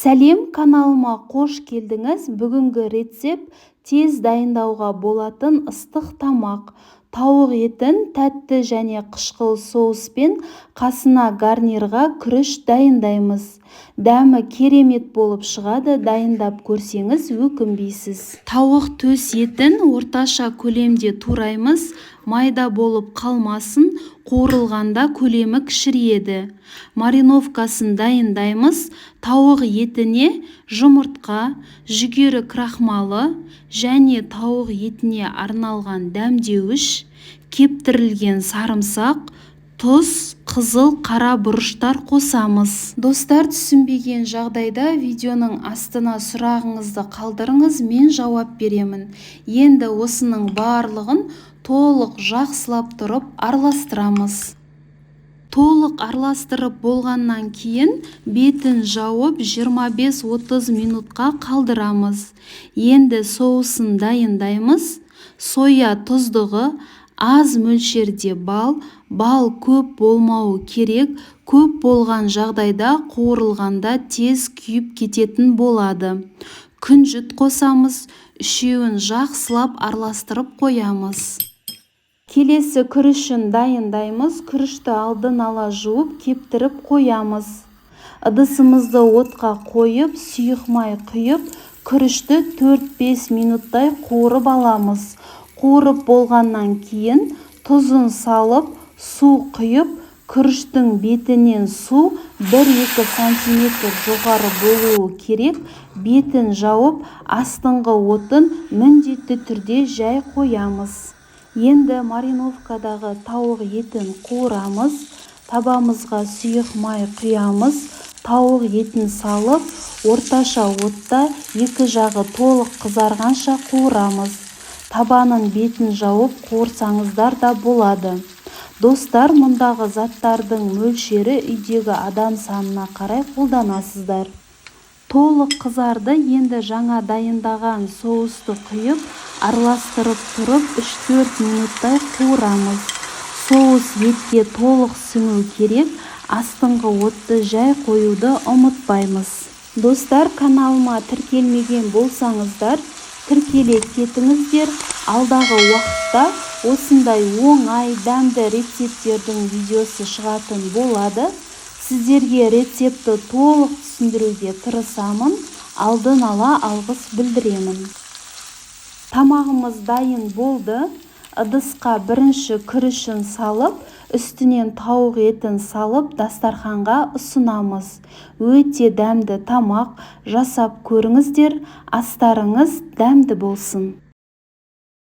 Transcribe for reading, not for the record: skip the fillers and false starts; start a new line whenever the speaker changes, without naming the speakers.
Сәлем, каналыма қош келдіңіз. Бүгінгі рецепт тез дайындауға болатын ыстық тамақ. Тауық етін тәтті және қышқыл соуспен қасына гарнирға күріш дайындаймыз. Дәмі керемет болып шығады, дайындап көрсеңіз өкінбейсіз. Тауық төс етін орташа көлемде тураймыз, майда болып қалмасын, қуырылғанда көлемі кішірейеді. Мариновкасын дайындаймыз. Тауық етіне жұмыртқа, жүгері крахмалы және тауық етіне арналған дәмдеуіш, кептірілген сарымсақ, тұз, қызыл қара бұрыштар қосамыз. Достар, түсінбеген жағдайда видеоның астына сұрағыңызды қалдырыңыз, мен жауап беремін. Енді осының барлығын толық жақсылап тұрып араластырамыз. Толық араластырып болғаннан кейін бетін жауып 25-30 минутқа қалдырамыз. Енді соусын дайындаймыз. Соя тұздығы, аз мөлшерде бал көп болмауы керек. Көп болған жағдайда қуырылғанда тез күйіп кететін болады. Күнжіт қосамыз, үшеуін жақсылап араластырып қоямыз. Келесі күрішін дайындаймыз. Күрішті алдын ала жуып, кептіріп қоямыз. Ыдысымызды отқа қойып, сұйық май құйып, күрішті 4-5 минуттай қуырып аламыз. Қуырып болғаннан кейін тұзын салып, су құйып, күріштің бетінен су 1-2 см жоғары болуы керек. Бетін жауып, астыңғы отын міндетті түрде жай қоямыз. Енді мариновкадағы тауық етін қуырамыз. Табамызға сұйық май құямыз. Тауық етін салып, орташа отта екі жағы толық қызарғанша қуырамыз. Табанын бетін жауып қуырсаңыздар да болады. Достар, мұндағы заттардың мөлшері үйдегі адам санына қарай қолданасыздар. Толық қызарды. Енді жаңа дайындаған соусты құйып, араластырып тұрып 3-4 минуттай қуырамыз. Соус етке толық сіңу керек. Астыңғы отты жай қоюды ұмытпаймыз. Достар, каналыма тіркелмеген болсаңыздар, тіркеле кетіңіздер. Алдағы уақытта осындай оңай, дәмді рецепттердің видеосы шығатын болады. Сіздерге рецепті толық түсіндіруге тырысамын. Алдын ала алғыс білдіремін. Тамағымыз дайын болды. Ыдысқа бірінші күрішін салып, үстінен тауық етін салып, дастарханға ұсынамыз. Өте дәмді тамақ. Жасап көріңіздер. Астарыңыз дәмді болсын.